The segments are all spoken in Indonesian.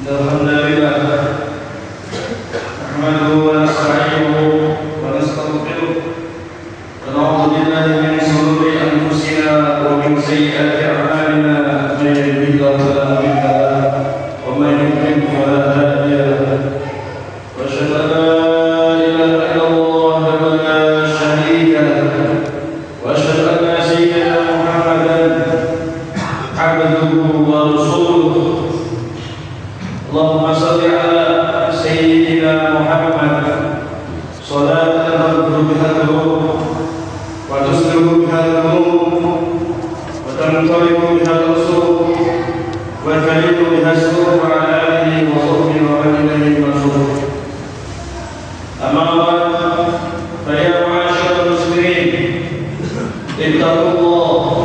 Alhamdulillah nahmaduhu wa nasta'inuhu wa nastaghfiruh wa na'udzu billahi min shururi anfusina wa min sayyiati a'malina may yahdihillahu fala mudilla lahu wa may yudlil fala hadiya lahu wa asyhadu an la ilaha illallah wahdahu la syarika lahu wa asyhadu anna sayyidana Muhammadan abduhu wa rasuluh. Allahumma salli ala sayyidina Muhammad salatan tadkhulu biha al-ruh wa tuslihu biha al-qulub wa tanqalibu biha al-usul wa talibu biha as-sur wa ala alihi wa sahbihi wa man ilayhi masrur. Amma ba'd, fa ya ma'asyiral muslimin, ittaqullah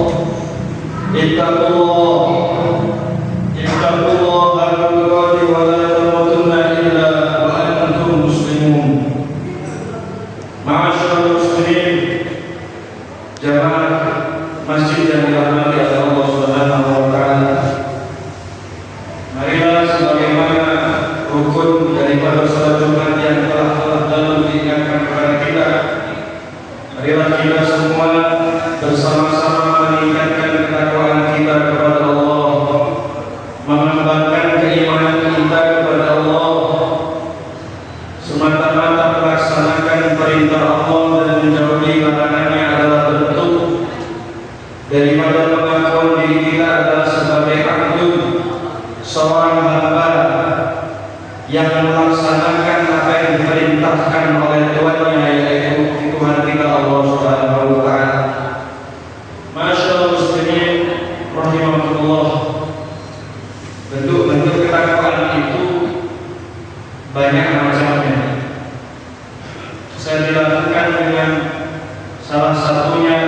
wa la tamutunna illa wa antum muslimun. Ma'asyiral muslimin, jamaah masjid yang dirahmati oleh Allah Subhanahu wa taala. Marilah sebagaimana rukun daripada salat Jumat yang telah lalu diingatkan kepada kita, marilah kita semua bersama-sama meningkatkan ketakwaan kita kepada Allah, mengembangkan keimanan kita kepada Allah, semata-mata melaksanakan perintah Allah dan menjauhi larangannya adalah bentuk daripada pengakuan diri kita adalah sebagai abdu, seorang hamba yang melaksanakan apa yang diperintahkan oleh Tuhannya, yaitu Tuhan kita Allah Subhanahu wa taala. Masyaallah muslimin rahimakumullah, bentuk-bentuk ketakwaan itu banyak macamnya. Saya dilakukan dengan salah satunya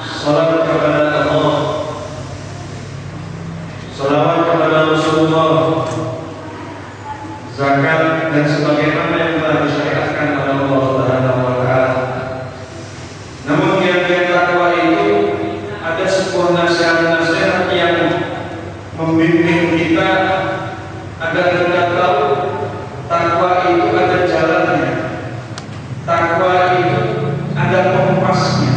salat kepada Allah, salawat kepada Rasulullah, zakat dan sebagaimana yang telah disyariatkan oleh Allah Subhanahu wa taala. Namun yang takwa itu ada sebuah nasihat-nasihat yang membimbing kita agar kita tahu takwa itu ada jalannya, takwa itu ada kompasnya,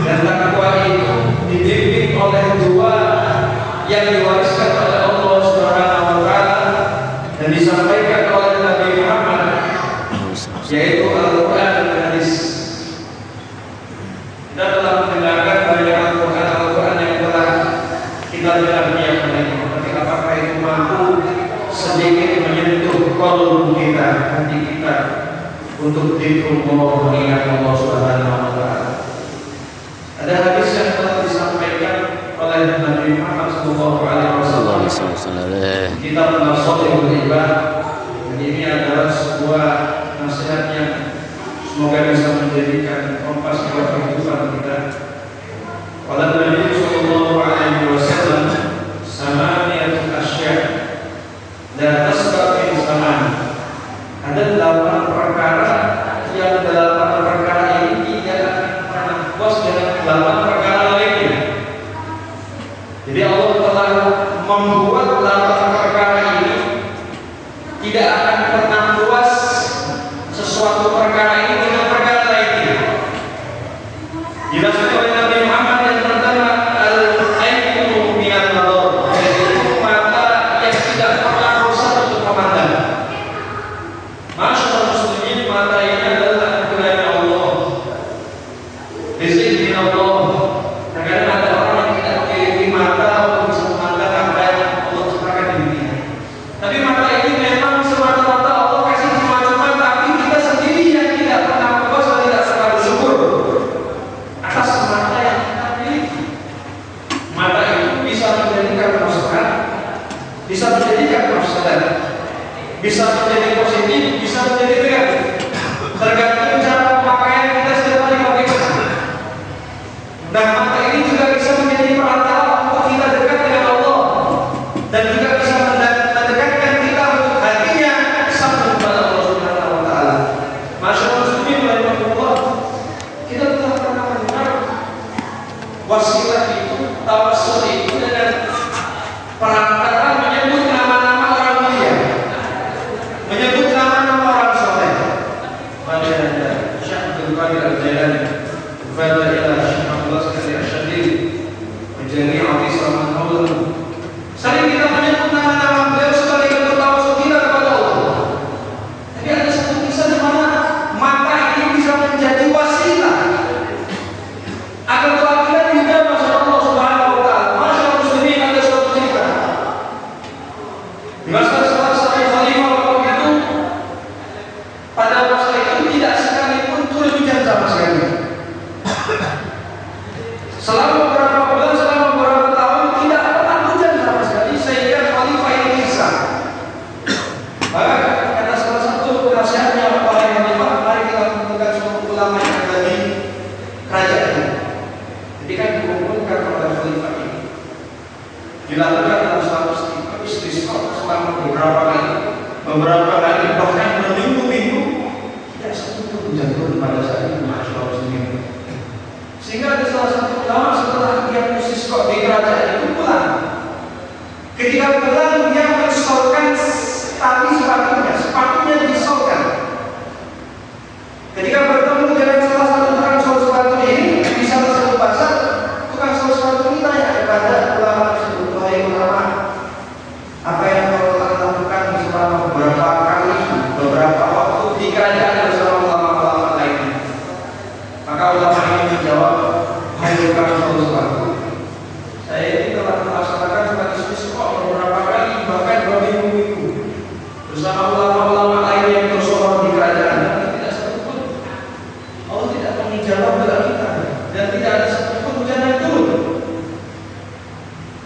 dan takwa itu dibimbing oleh dua yang diwariskan oleh Allah Subhanahu wa taala dan disampaikan oleh Nabi Muhammad, yaitu Al-Quran dan hadis. Kita telah mendengarkan banyak Al-Quran yang telah kita dengar tiap hari, tapi apakah itu mampu sedikit menyentuh qalb kita, hati kita, untuk dzikrullah, mengingat Allah Subhanahu wa taala. Ada hadis yang telah disampaikan oleh Nabi Muhammad sallallahu alaihi wasallam. Kitab Nashihul Ibad. Dan ini adalah sebuah nasihat yang semoga bisa menjadikan kompas buat kehidupan kita. Qala Nabi sallallahu alaihi wasallam, samaniyatun asya' la tasbaqu zaman. Ada 8 perkara yang 8 perkara ini tidak pernah puas dengan 8 perkara lainnya. Jadi Allah telah membuat 8 perkara ini tidak akan pernah puas sesuatu perkara ini dengan perkara lainnya. Jelaskan oleh Nabi Muhammad yang pertama, al-ainu minal nadar, yaitu mata yang tidak pernah bosan untuk memandang. Masyaallah muslimin, mata ini adalah anugerah Allah, rizki min Allah. Kadang ada orang yang tidak memiliki mata untuk bisa memandang apa yang Allah ciptakan di dunia. Tapi mata ini memang semata-mata Allah kasih cuma-cuma, tapi kita sendiri yang tidak pernah puas dan tidak pernah bersyukur atas mata yang kita miliki. Mata itu bisa menjadikan maslahat, bisa menjadikan mafsadat, bisa menjadi positif, bisa menjadi negatif, tergantung cara pemakaian kita setiap hari bagaimana. Dan mata ini juga bisa menjadi perantara untuk kita dekat dengan Allah, dan juga bisa mendekatkan kita untuk hatinya sampai kepada Allah Subhanahu wa taala. Masyaallah muslimin rahimakumullah, kita telah pernah mendengar wasilah itu, tawassul itu dengan perantara menyebut dilakukan dalam satu istisqa selama beberapa kali bahkan berminggu-minggu tidak satu pun hujan turun pada saat itu, masyaallah sendiri. Sehingga ada salah satu ulama setelah dia istisqa di kerajaan itu pulang. Ketika pulang dia mensolkan tali sepatunya disolkan. Ketika bertemu dengan salah satu tukang sol sepatu ini di salah satu pasar, tukang sol sepatu ini tanya kepada ulama tersebut, wahai ulama, apa yang kau lakukan selama beberapa waktu di kerajaan bersama ulama-ulama lainnya? Maka ulama ini menjawab, wahai tukang sol sepatu, saya ini telah melaksanakan sholat istisqa beberapa kali, bahkan berminggu-minggu bersama ulama-ulama lainnya yang bersohor di kerajaan. Jawab doa kita dan tidak ada satupun hujan yang turun.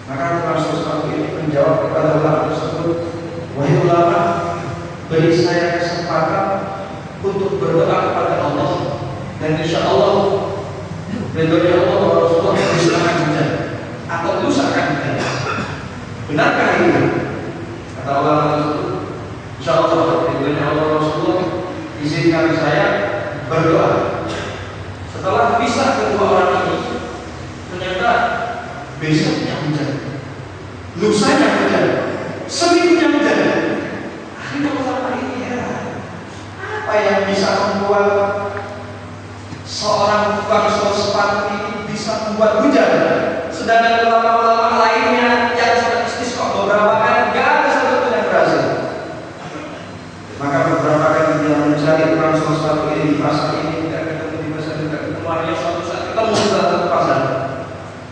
Maka Rasul SAW ini menjawab kepada ulama tersebut, wahai ulama, beri saya kesempatan untuk berdoa kepada Allah dan insya Allah ridhonya Allah wa Rasulullah bisa akan hujan atau lusa akan hujan. Benarkah itu? Kata ulama tersebut, insya Allah ridhonya Allah wa Rasulullah izinkan saya berdoa. Setelah pisah kedua orang ini, ternyata besoknya hujan, lusanya hujan, seminggunya hujan. Akhirnya ulama ini heran, apa yang bisa membuat seorang tukang sol sepatu ini bisa membuat hujan, sedangkan ulama-ulama lainnya yang sholat istisqa beberapa kali gak ada satu pun yang berhasil. Maka beberapa kali dia mencari tukang sol sepatu ini di pasar ini. Makanya suatu saat ketemu di satu pasar.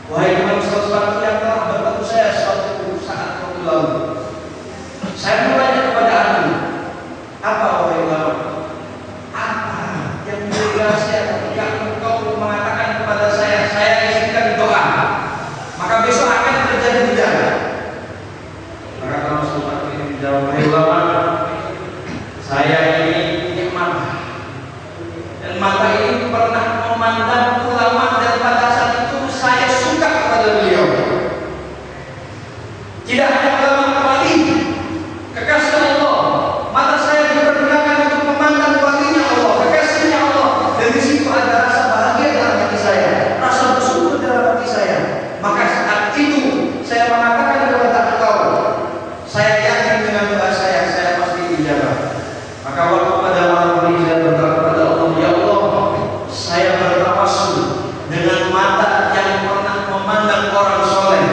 Wahai tukang sol sepatu yang telah bertemu saya suatu saat waktu lalu, saya bertanya kepada antum, apa wahai ulama? Apa yang menjadi rahasia ketika engkau mengatakan kepada saya izinkan doa, maka besok akan terjadi hujan? Maka tukang sol sepatu ini menjawab, wahai ulama, saya ini nikmat dan mata ini pernah memandang ulama dan pada saat itu saya suka kepada beliau. Tidak hanya ulama wali, kekasih Allah, mata saya dipergunakan untuk memandang walinya Allah, kekasihnya Allah, dan di situ ada rasa bahagia dalam hati saya, rasa bersyukur dalam hati saya. Maka saat itu saya mengatakan kepada engkau, saya yakin dengan doa saya pasti dijawab. Maka waktu pada malam ini saya berkata kepada Allah, ya Allah, saya bertawassul dengan mata yang pernah memandang orang soleh,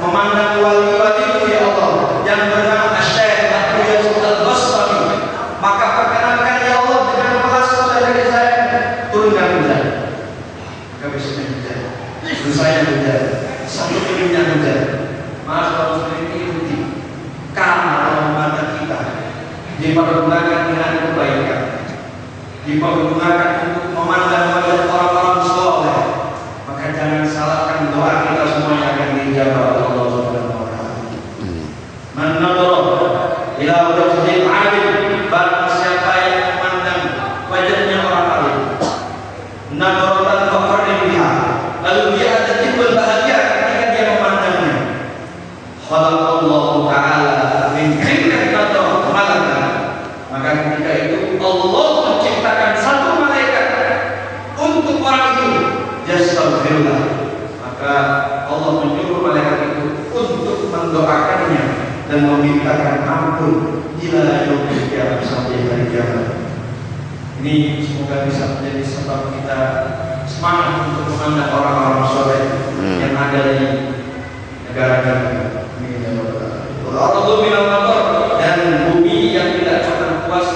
memandang wali-wali ya Allah, yang bernama Asy-Syaikh Abu Yazid Al-Bastami. Maka perkenankan ya Allah dengan belas dari saya turunkan hujan. Maka besoknya hujan, dosanya hujan, satu minumnya hujan. Maaf kalau seperti ini, karena mata kita dipergunakan dengan kebaikan, dipergunakan untuk memandang wajah orang-orang soleh, maka jangan salahkan doa kita semuanya akan dijawab oleh Allah Subhanahu wa taala. Man nadara ila wajhil alim, barang siapa yang memandang wajahnya orang alim, nadaratan fakhrin biha, lalu dia ada timbul bahagia ketika dia memandangnya. Khalaqallahu ta'ala min khilqatin malaka, maka ketika itu Allah menciptakan satu malaikat untuk orang itu, yastaghfirullah. Maka Allah menyuruh malaikat itu untuk mendoakannya dan memintakan ampun ila yaumil qiyamah, sampai hari kiamat. Ini semoga bisa menjadi sebab kita semangat untuk memandang orang-orang soleh yang ada di negara kita. Allah bilang dan bumi yang tidak pernah puas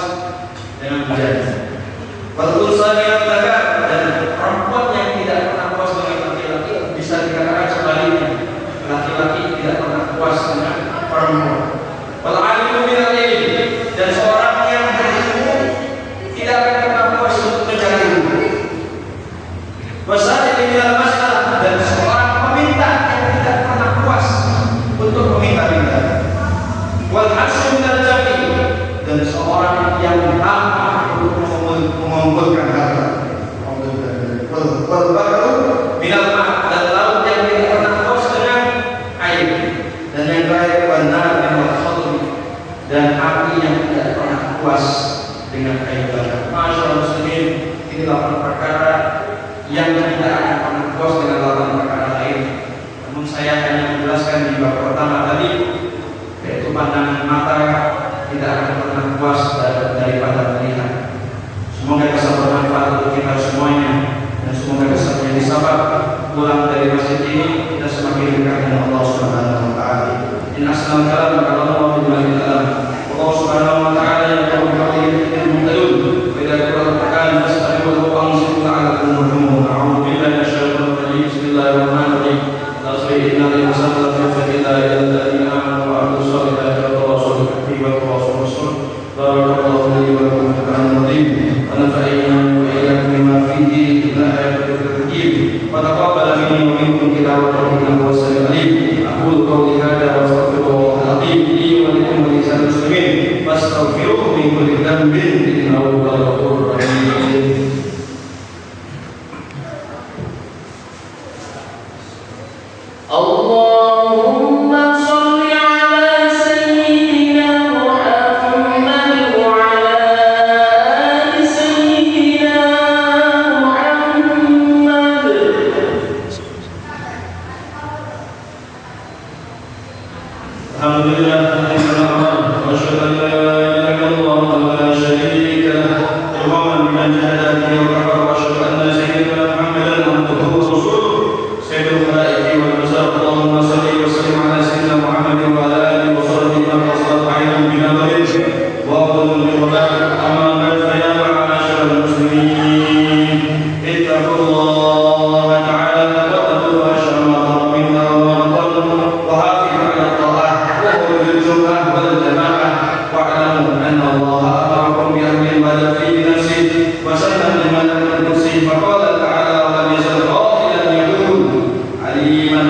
dengan hujan. Waktu saya katakan, dan perempuan yang tidak pernah puas dengan laki-laki bisa dikatakan sebaliknya, laki-laki tidak pernah puas dengan perempuan. Wal alimu minal ilmi, dan seorang yang berilmu tidak akan pernah puas untuk mencari ilmu. Wasa'il minal masalah, dan jelaskan di bab pertama tadi, yaitu pandangan mata tidak akan pernah puas daripada melihat. Semoga bisa bermanfaat untuk kita semuanya, dan semoga bisa menjadi sabab pulang dari masjid ini kita semakin dekat dengan Allah Subhanahu wa taala. In asnal kalam Allah billahi ta'ala. Allah Subhanahu wa taala yaqulu bi muhtadun wa idza qura'an fastaqimu wa ansitu la'allakum turhamun. A'udzu billahi minasyaitonir rajim. Bismillahirrahmanirrahim. Inna lillahi wa inna ilaihi raji'un. Amanu wa amilus solihati wa tawassaw bil haqqi wa tawassaw bis sabr. Barakallahu li wa lakum fil Qur'anil azim. Wa nafa'ana wa iyyakum bima fihi min ayatil hakim. Wa taqabbal minni wa minkum tilawatahu innahu was-sami'ul 'alim. Aqulu qawli hadza wa astaghfirullahal 'azim li wa lakum wa lisa'il muslimin fastaghfiruhu min kulli dhanbin innahu huwal ghafurur rahim. Allahumma shalli ala sayyidina Muhammad wa ala ali sayyidina Muhammad. Alhamdulillah wa asyhadu an la ilaha illallah wa la syarika lahu wa man jahada bihi wa kafara wa asyhadu anna sayyidina Muhammadan abduhu wa rasuluh sayyidul khalaiqi wal Allahumma salli wa sallim ala sayyidina Muhammad wa ala alihi wa sahbihi wa sallam ayyuhal binabarin wa qul lillahi amma ba'd fa ya ma'asyiral muslimin ittaqullaha ta'ala wa taqwa syama minna wa naqulu wa hafizu 'ala ta'ah wa qul jum'ah wal jamaah wa 'alamu anna Allah amarakum bi amrin bada fi nafsi wa sanna liman al-kursi fa qala ta'ala wa lam yazal qailan yaqul aliman